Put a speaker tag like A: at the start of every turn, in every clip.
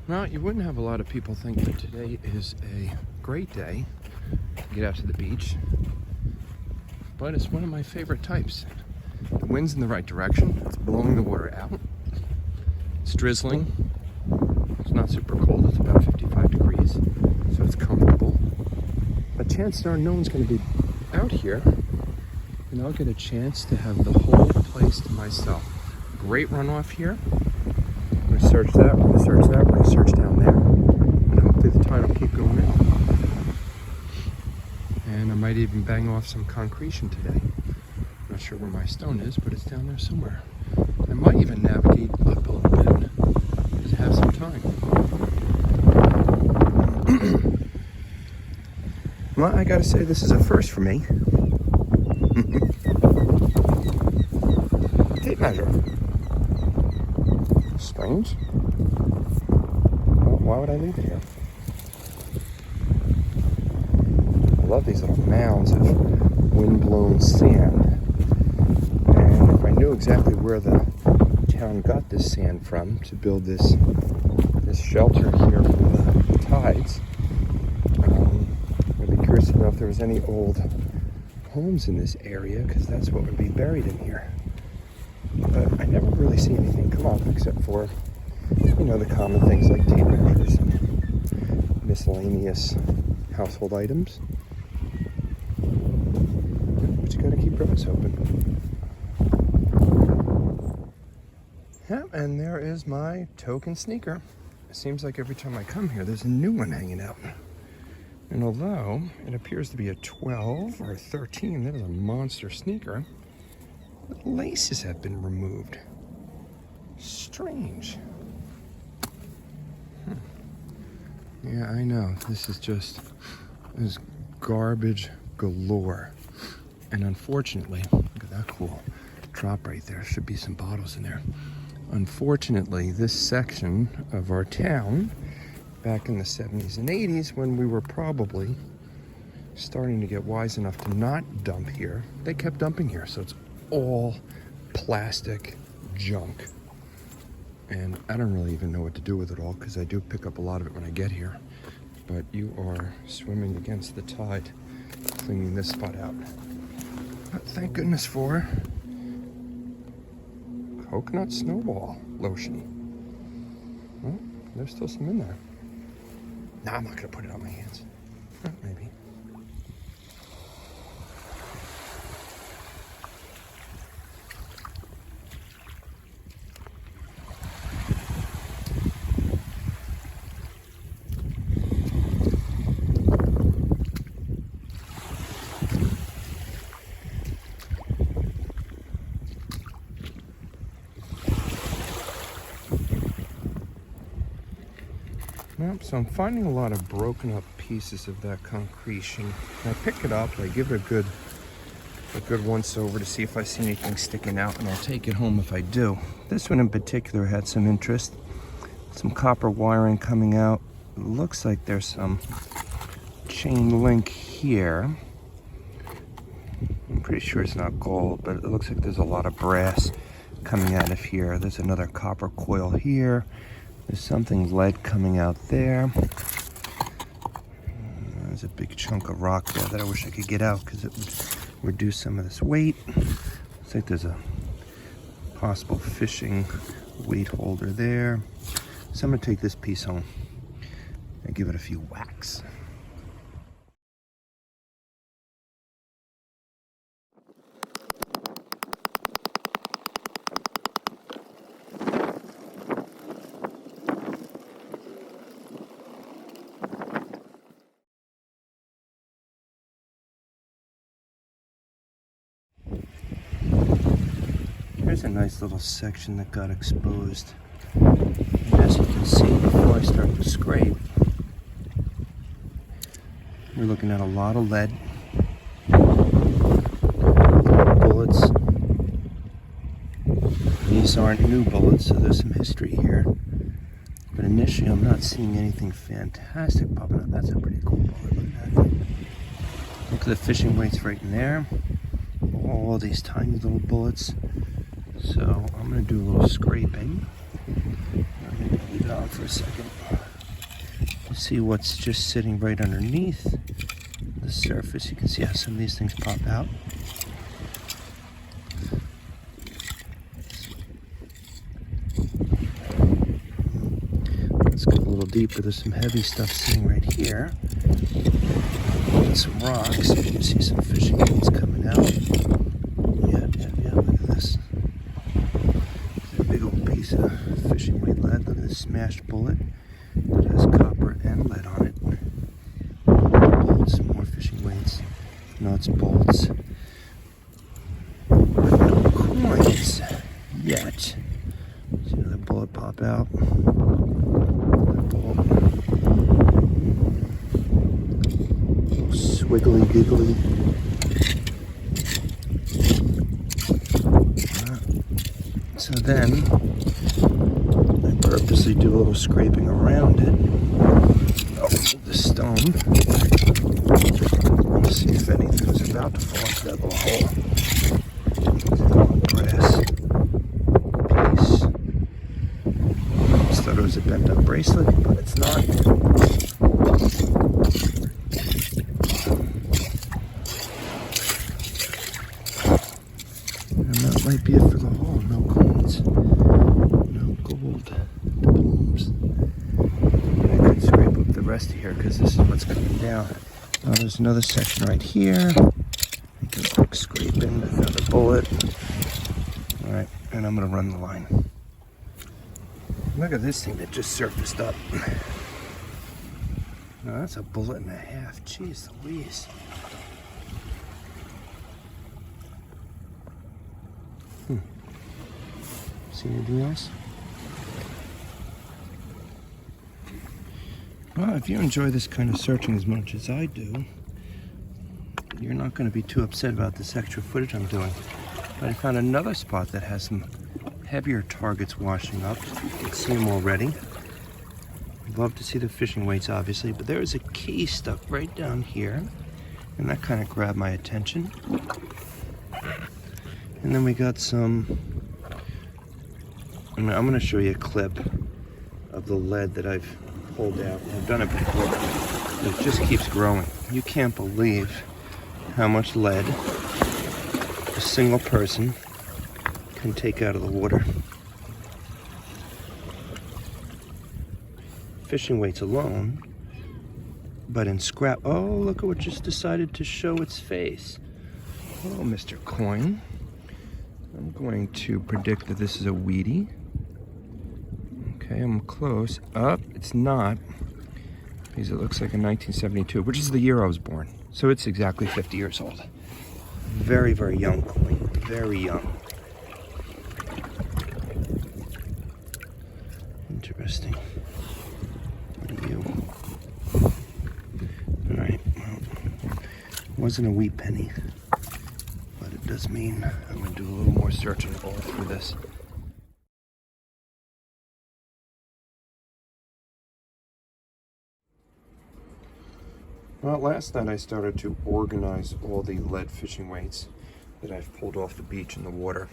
A: Well, you wouldn't have a lot of people think that today is a great day to get out to the beach, but it's one of my favorite types. The wind's in the right direction, it's blowing the water out, it's drizzling, it's not super cold, it's about 55 degrees, so it's comfortable. But chances are no one's going to be out here, and I'll get a chance to have the whole place to myself. Great runoff here. I'm going to search that, we're going to search that, we're going to search down there, and hopefully the tide will keep going in. And I might even bang off some concretion today. Not sure where my stone is, but it's down there somewhere. I might even navigate up a little bit, just have some time. Well, I gotta say, this is a first for me. Tape measure. Strange. Well, why would I leave it here? I love these little mounds of wind-blown sand. And if I knew exactly where the town got this sand from to build this shelter here from the tides, I'd be curious to know if there was any old homes in this area, because that's what would be buried in here. But I never really see anything come up except for, you know, the common things like tape measures and miscellaneous household items. But you gotta keep your eyes open. Yep, and there is my token sneaker. It seems like every time I come here, there's a new one hanging out. And although it appears to be a 12 or a 13, that is a monster sneaker, the laces have been removed. Strange. Yeah, I know. This is garbage galore. And unfortunately, look at that cool drop right there. Should be some bottles in there. Unfortunately, this section of our town, back in the 70s and 80s, when we were probably starting to get wise enough to not dump here, they kept dumping here. So it's all plastic junk. And I don't really even know what to do with it all, because I do pick up a lot of it when I get here. But you are swimming against the tide, cleaning this spot out. But thank goodness for coconut snowball lotion. Well, there's still some in there. Nah, I'm not gonna put it on my hands. Maybe. Yep, so I'm finding a lot of broken up pieces of that concretion. I pick it up, I give it a good once over to see if I see anything sticking out, and I'll take it home if I do. This one in particular had some interest. Some copper wiring coming out. It looks like there's some chain link here. I'm pretty sure it's not gold, but it looks like there's a lot of brass coming out of here. There's another copper coil here. There's something lead coming out there. There's a big chunk of rock there that I wish I could get out, because it would reduce some of this weight. Looks like there's a possible fishing weight holder there. So I'm gonna take this piece home and give it a few whacks. Here's a nice little section that got exposed. And as you can see, before I start to scrape, we're looking at a lot of lead, a lot of bullets. These aren't new bullets, so there's some history here. But initially, I'm not seeing anything fantastic popping up. That's a pretty cool bullet. Look at that. Look at the fishing weights right in there. All these tiny little bullets. So I'm going to do a little scraping. I'm going to leave it on for a second. See what's just sitting right underneath the surface. You can see how some of these things pop out. Let's go a little deeper. There's some heavy stuff sitting right here. And some rocks. You can see some fishing weights coming out. Yeah, look at this. It's a big old piece of fishing weight lead. Look at this smashed bullet that has copper and lead on it. Some more fishing weights, nuts, bolts. But no coins yet. See that bullet pop out? That bolt. Swiggly giggly. So then I purposely do a little scraping around it. The stone. Let's see if anything is about to fall into that little hole. Brass piece. I just thought it was a bent up bracelet, but it's not. And that might be it for the hole. No coins. No gold doubloons. I could scrape up the rest of here because this is what's coming down. Now there's another section right here. Make a quick scraping, another bullet. All right, and I'm gonna run the line. Look at this thing that just surfaced up. No, that's a bullet and a half. Jeez Louise. See anything else? Well, if you enjoy this kind of searching as much as I do, you're not going to be too upset about this extra footage I'm doing. But I found another spot that has some heavier targets washing up. You can see them already. I'd love to see the fishing weights, obviously, but there is a key stuck right down here, and that kind of grabbed my attention. And then we got some, I'm going to show you a clip of the lead that I've pulled out. I've done it before. It just keeps growing. You can't believe how much lead a single person can take out of the water. Fishing weights alone, but in scrap. Oh, look at what just decided to show its face. Oh, Mr. Coin. I'm going to predict that this is a Wheatie. Okay, I'm close. Up, it's not, because it looks like a 1972, which is the year I was born. So it's exactly 50 years old. Very, very young coin. Very young. Interesting. What are you? All right. Well, it wasn't a wheat penny, but it does mean I'm going to do a little more searching all through this. Well, last night I started to organize all the lead fishing weights that I've pulled off the beach in the water.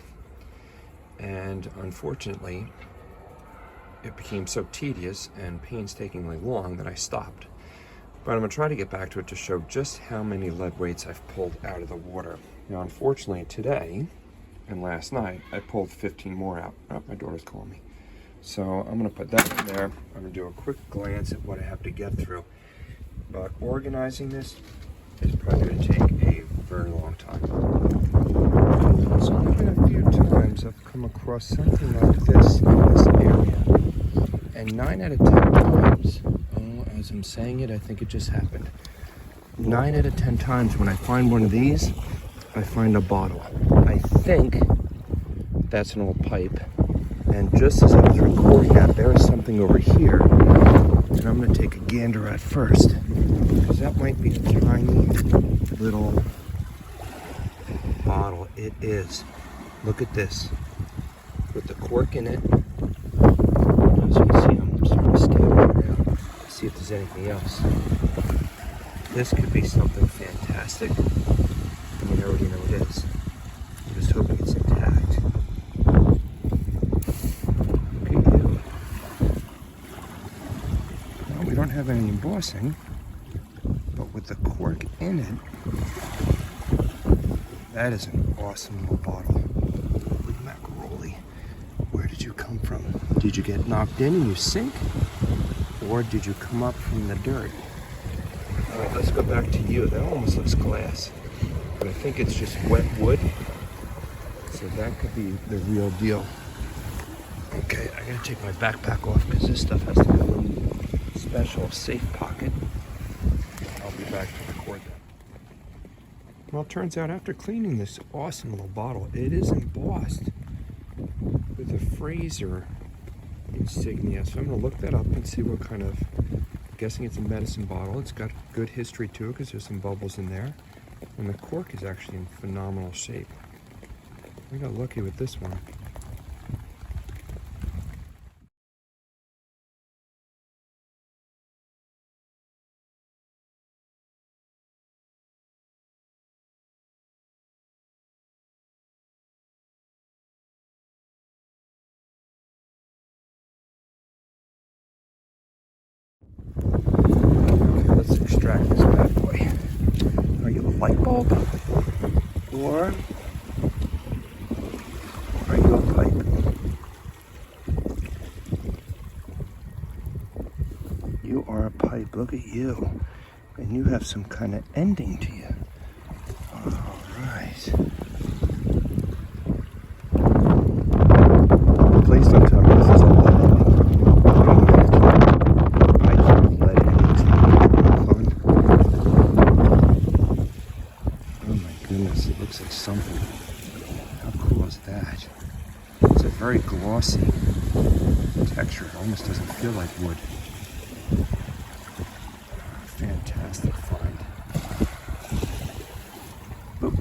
A: And unfortunately, it became so tedious and painstakingly long that I stopped. But I'm going to try to get back to it to show just how many lead weights I've pulled out of the water. Now, unfortunately, today and last night, I pulled 15 more out. Oh, my daughter's calling me. So I'm going to put that in there. I'm going to do a quick glance at what I have to get through. But organizing this is probably going to take a very long time. So a few times I've come across something like this in this area. And 9 out of 10 times, oh, as I'm saying it, I think it just happened. 9 out of 10 times when I find one of these, I find a bottle. I think that's an old pipe. And just as I was recording that, there is something over here. And I'm going to take a gander at first, because that might be a tiny little bottle. It is. Look at this. With the cork in it. As you can see, I'm starting to scan around to see if there's anything else. This could be something fantastic. I mean, I already know it is. I'm just hoping it's intact. Look at you. embossing, but with the cork in it. That is an awesome little bottle. Holy macaroni. Where did you come from? Did you get knocked in and you sink? Or did you come up from the dirt? All right, let's go back to you. That almost looks glass, but I think it's just wet wood. So that could be the real deal. Okay, I gotta take my backpack off because this stuff has to go in a special safe pocket. I'll be back to record that. Well, it turns out after cleaning this awesome little bottle, it is embossed with a Fraser insignia. So I'm gonna look that up and see what kind of, I'm guessing it's a medicine bottle. It's got good history to it because there's some bubbles in there. And the cork is actually in phenomenal shape. We got lucky with this one. Okay, let's extract this bad boy. Are you a light bulb? Or are you a pipe? You are a pipe. Look at you. And you have some kind of ending to you. All right. Please don't tell me this is a lead ending. Pipes with lead endings. Fun. Oh my goodness, it looks like something. How cool is that? It's a very glossy texture. It almost doesn't feel like wood. Fantastic find. Boop.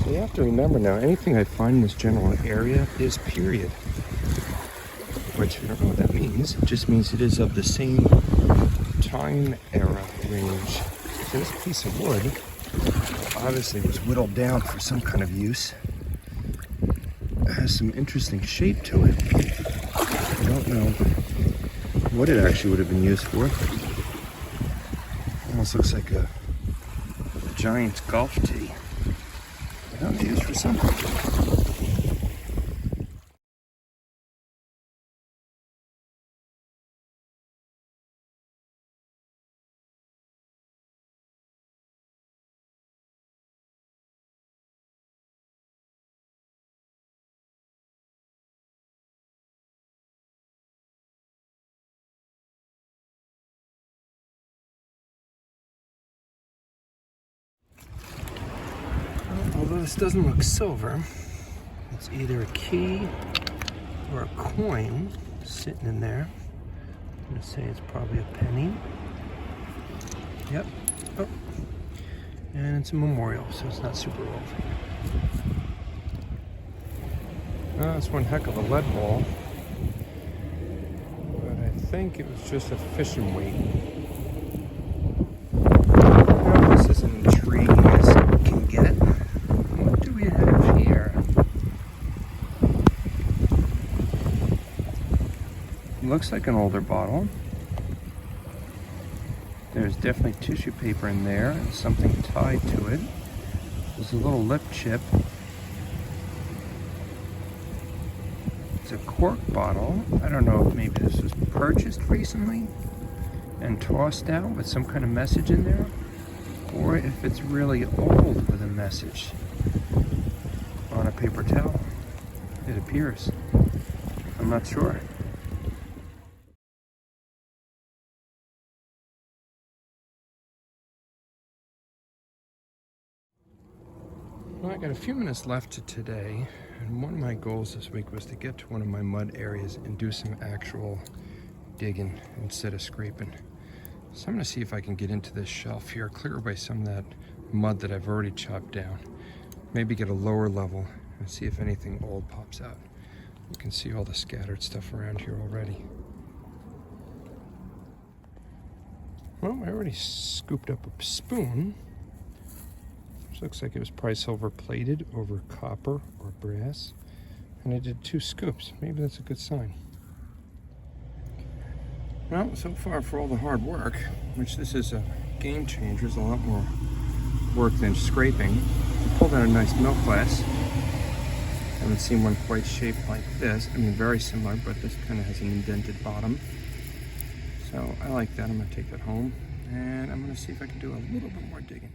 A: So you have to remember now, anything I find in this general area is period. Which I don't know what that means. It just means it is of the same time era range. So this piece of wood obviously was whittled down for some kind of use. It has some interesting shape to it. I don't know what it actually would have been used for. Almost looks like a giant golf tee. That was used for something. Although this doesn't look silver, it's either a key or a coin sitting in there. I'm gonna say it's probably a penny. Yep. Oh. And it's a memorial, so it's not super old. That's one heck of a lead ball. But I think it was just a fishing weight. Well, this is an intriguing as it can get. What do we have here? Looks like an older bottle. There's definitely tissue paper in there and something tied to it. There's a little lip chip. It's a cork bottle. I don't know if maybe this was purchased recently and tossed out with some kind of message in there, or if it's really old with a message on a paper towel. It appears. I'm not sure. Well, I got a few minutes left to today, and one of my goals this week was to get to one of my mud areas and do some actual digging instead of scraping. So I'm gonna see if I can get into this shelf here, clear away some of that mud that I've already chopped down. Maybe get a lower level and see if anything old pops out. You can see all the scattered stuff around here already. Well, I already scooped up a spoon, which looks like it was probably silver plated over copper or brass. And I did 2 scoops. Maybe that's a good sign. Well, so far for all the hard work, which this is a game changer, there's a lot more work than scraping. I pulled out a nice milk glass. Haven't seen one quite shaped like this. I mean, very similar, but this kind of has an indented bottom. So I like that. I'm going to take that home, and I'm going to see if I can do a little bit more digging.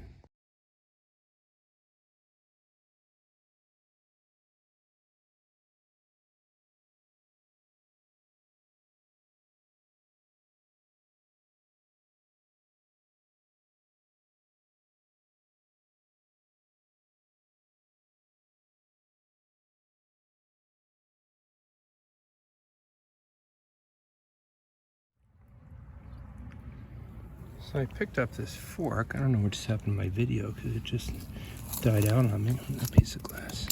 A: So I picked up this fork. I don't know what just happened to my video because it just died out on me, a piece of glass.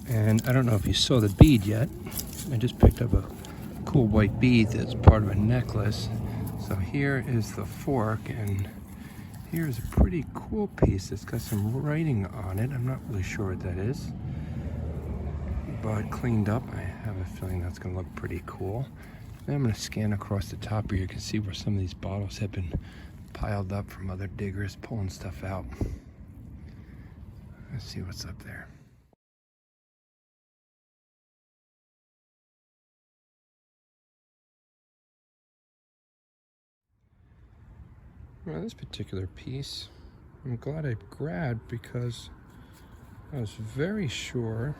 A: And I don't know if you saw the bead yet. I just picked up a cool white bead that's part of a necklace. So here is the fork, and here's a pretty cool piece that's got some writing on it. I'm not really sure what that is, but cleaned up. I have a feeling that's going to look pretty cool. Then I'm going to scan across the top here. You can see where some of these bottles have been piled up from other diggers pulling stuff out. Let's see what's up there. Well, this particular piece, I'm glad I grabbed because I was very sure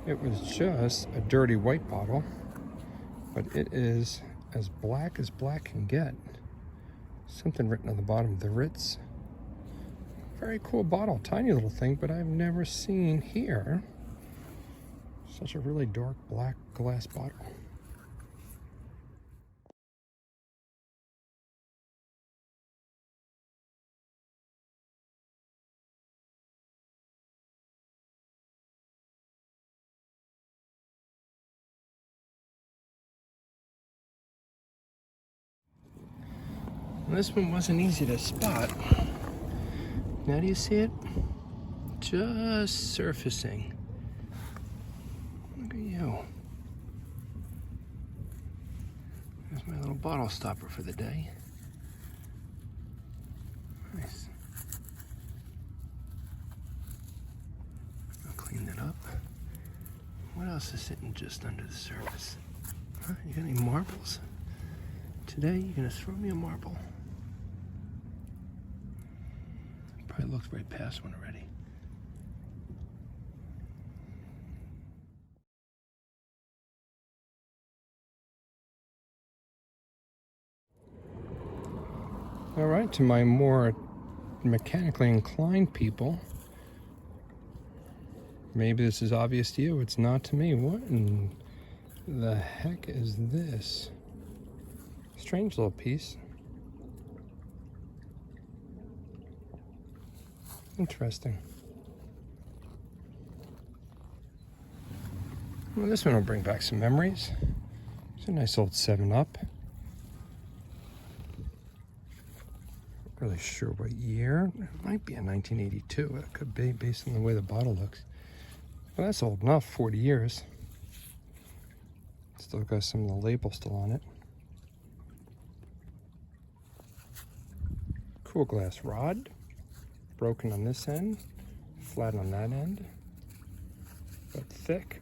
A: it was just a dirty white bottle. But it is as black can get. Something written on the bottom of the Ritz. Very cool bottle, tiny little thing, but I've never seen here such a really dark black glass bottle. This one wasn't easy to spot. Now do you see it? Just surfacing. Look at you. There's my little bottle stopper for the day. Nice. I'll clean that up. What else is sitting just under the surface? Huh? You got any marbles? Today, you're gonna throw me a marble. Probably looked right past one already. All right, to my more mechanically inclined people, maybe this is obvious to you, it's not to me. What in the heck is this? Strange little piece. Interesting. Well, this one will bring back some memories. It's a nice old 7-Up. Not really sure what year. It might be a 1982. It could be based on the way the bottle looks. Well, that's old enough, 40 years. Still got some of the label still on it. Cool glass rod. Broken on this end, flat on that end, but thick.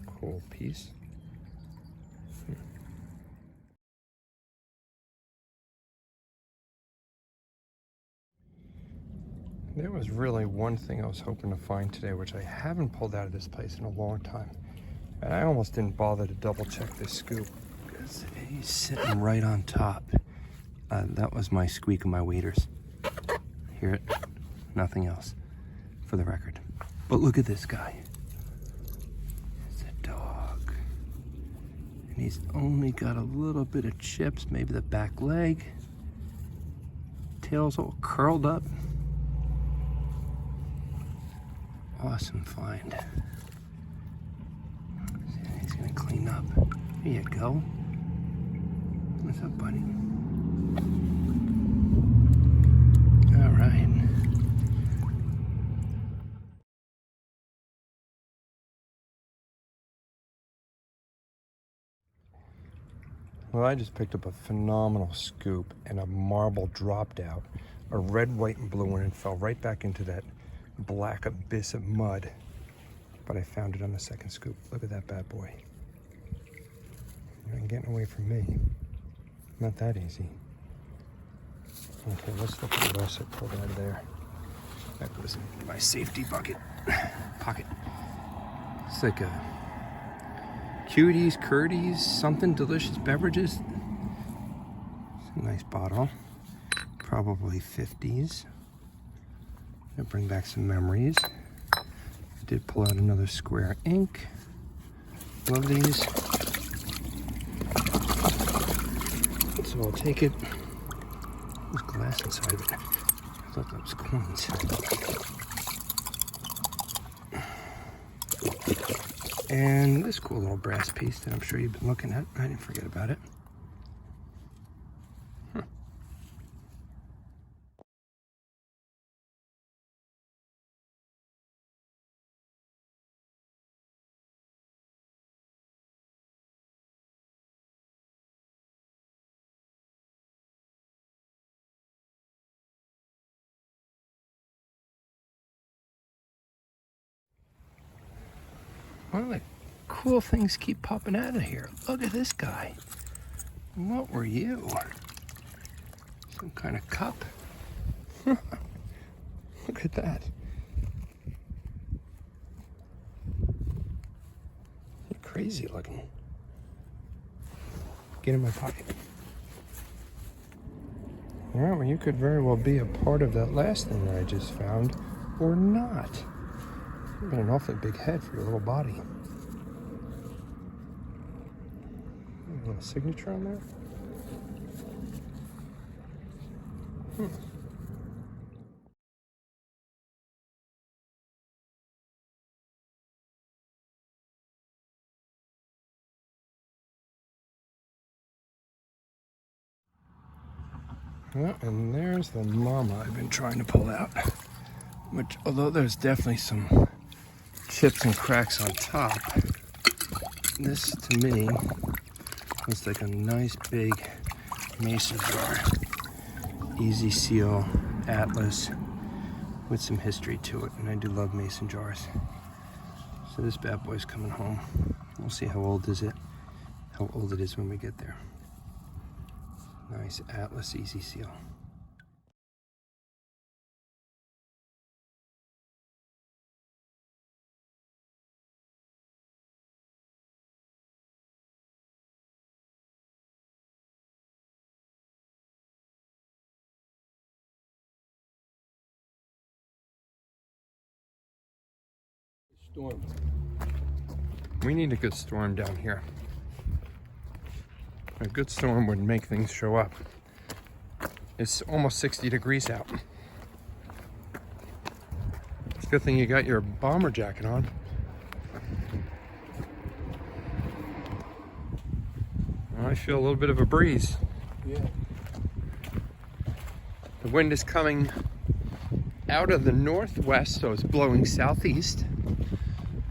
A: Cool piece. There was really one thing I was hoping to find today, which I haven't pulled out of this place in a long time. And I almost didn't bother to double check this scoop because he's sitting right on top. That was my squeak of my waders. Hear it? Nothing else, for the record. But look at this guy. It's a dog. And he's only got a little bit of chips, maybe the back leg. Tail's all curled up. Awesome find. clean up. There you go. What's up, buddy? All right. Well, I just picked up a phenomenal scoop, and a marble dropped out. A red, white, and blue one, and fell right back into that black abyss of mud. But I found it on the second scoop. Look at that bad boy. You're getting away from me. Not that easy. Okay, let's look at what else I pulled out of there. That goes in my safety pocket. It's like a Cuties, Curdies, something delicious beverages. It's a nice bottle. Probably 50s. Gonna bring back some memories. I did pull out another square ink. Love these. So I'll take it. There's glass inside of it. I thought that was coins. And this cool little brass piece that I'm sure you've been looking at. I didn't forget about it. One of the cool things keep popping out of here. Look at this guy. What were you? Some kind of cup? Look at that. You're crazy looking. Get in my pocket. All right, well, you could very well be a part of that last thing that I just found, or not. You've got an awfully big head for your little body. A little signature on there? Well, and there's the mama I've been trying to pull out. Which, although there's definitely some chips and cracks on top, this to me looks like a nice big mason jar. Easy seal, Atlas, with some history to it, and I do love mason jars. So this bad boy's coming home. We'll see how old it is when we get there. Nice Atlas easy seal. Storm. We need a good storm down here. A good storm would make things show up. It's almost 60 degrees out. It's a good thing you got your bomber jacket on. I feel a little bit of a breeze. Yeah. The wind is coming out of the northwest, so it's blowing southeast,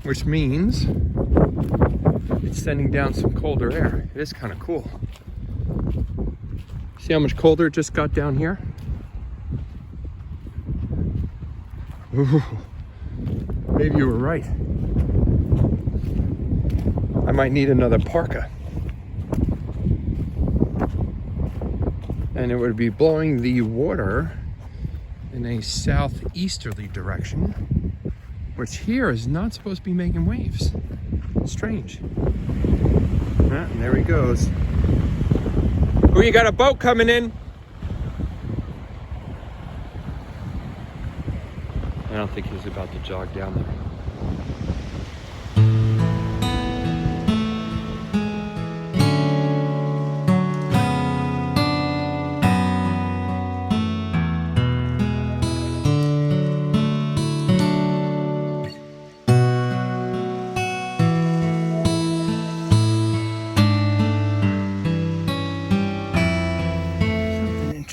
A: which means it's sending down some colder air. It is kind of cool. See how much colder it just got down here? Ooh, maybe you were right. I might need another parka. And it would be blowing the water in a southeasterly direction, which here is not supposed to be making waves. Strange. And there he goes. Oh, you got a boat coming in? I don't think he's about to jog down there.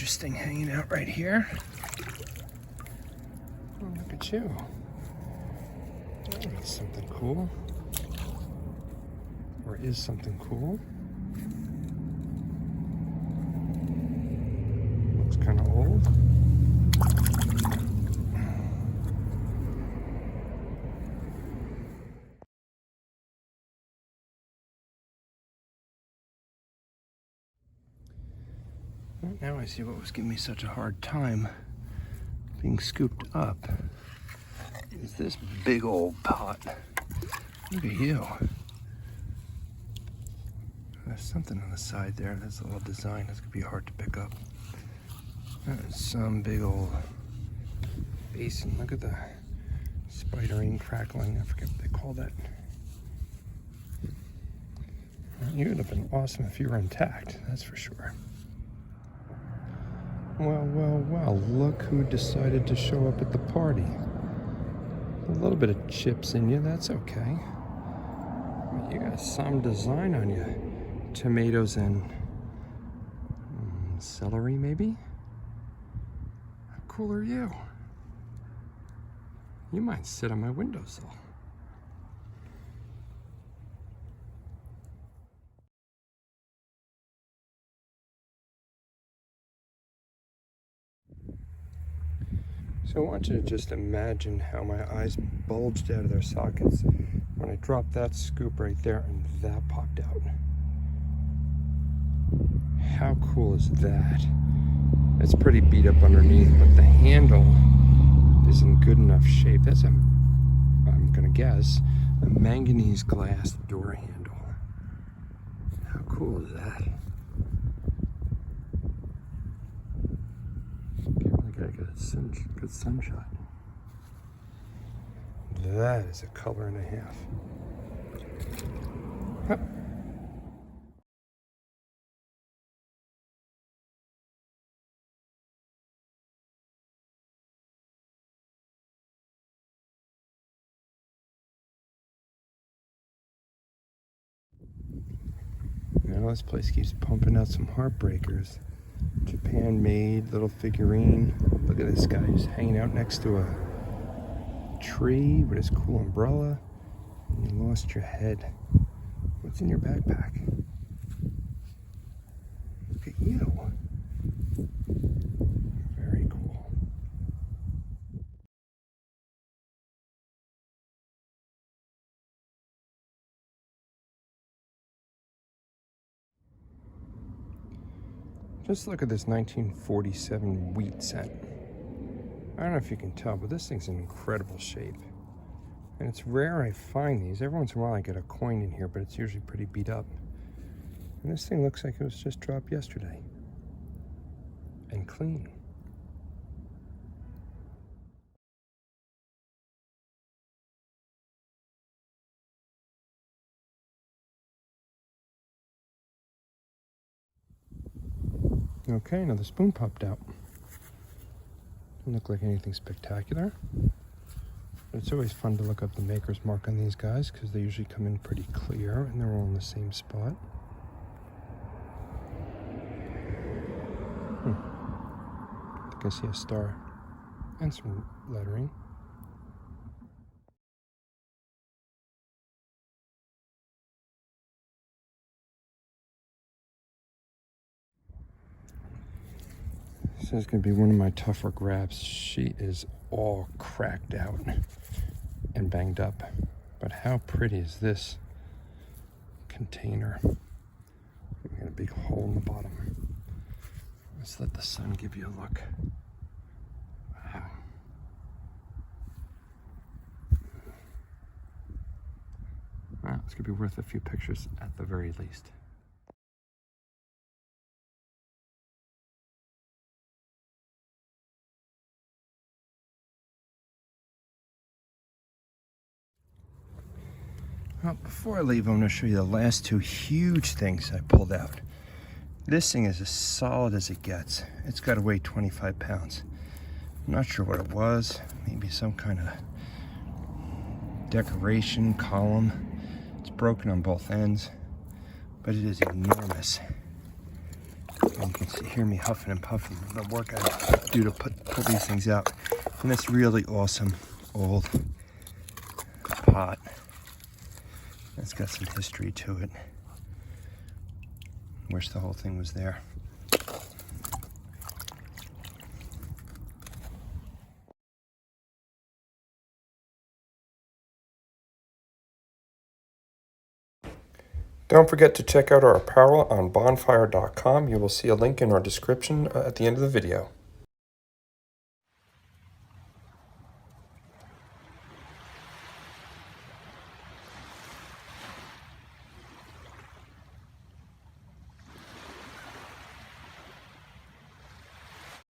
A: interesting hanging out right here. Oh, look at you. Oh, that's something cool. Or is something cool. Looks kind of old. Well, now I see what was giving me such a hard time being scooped up. Is this big old pot. Look at you. There's something on the side there. That's a little design. That's gonna be hard to pick up. That is some big old basin. Look at the spidering, crackling. I forget what they call that. You would have been awesome if you were intact, that's for sure. Well, well, well, look who decided to show up at the party. A little bit of chips in you, that's okay. You got some design on you. Tomatoes and celery, maybe? How cool are you? You might sit on my windowsill. So I want you to just imagine how my eyes bulged out of their sockets when I dropped that scoop right there and that popped out. How cool is that? It's pretty beat up underneath, but the handle is in good enough shape. That's I'm gonna guess, a manganese glass door handle. How cool is that? Gotta get a good sunshot. That is a color and a half. Huh. Now this place keeps pumping out some heartbreakers. Japan-made little figurine. Look at this guy just hanging out next to a tree with his cool umbrella. And you lost your head. What's in your backpack? Look at you. Very cool. Just look at this 1947 wheat cent. I don't know if you can tell, but this thing's in incredible shape. And it's rare I find these. Every once in a while I get a coin in here, but it's usually pretty beat up. And this thing looks like it was just dropped yesterday. And clean. Okay, now the spoon popped out. Doesn't look like anything spectacular. But it's always fun to look up the maker's mark on these guys because they usually come in pretty clear and they're all in the same spot. I think I see a star and some lettering. This is going to be one of my tougher grabs. She is all cracked out and banged up. But how pretty is this container? We got a big hole in the bottom. Let's let the sun give you a look. Wow. Wow, it's going to be worth a few pictures at the very least. Well, before I leave, I'm going to show you the last two huge things I pulled out. This thing is as solid as it gets. It's got to weigh 25 pounds. I'm not sure what it was. Maybe some kind of decoration column. It's broken on both ends, but it is enormous. And you can hear me huffing and puffing the work I do to pull these things out. And this really awesome old pot. It's got some history to it. Wish the whole thing was there. Don't forget to check out our apparel on bonfire.com. You will see a link in our description at the end of the video.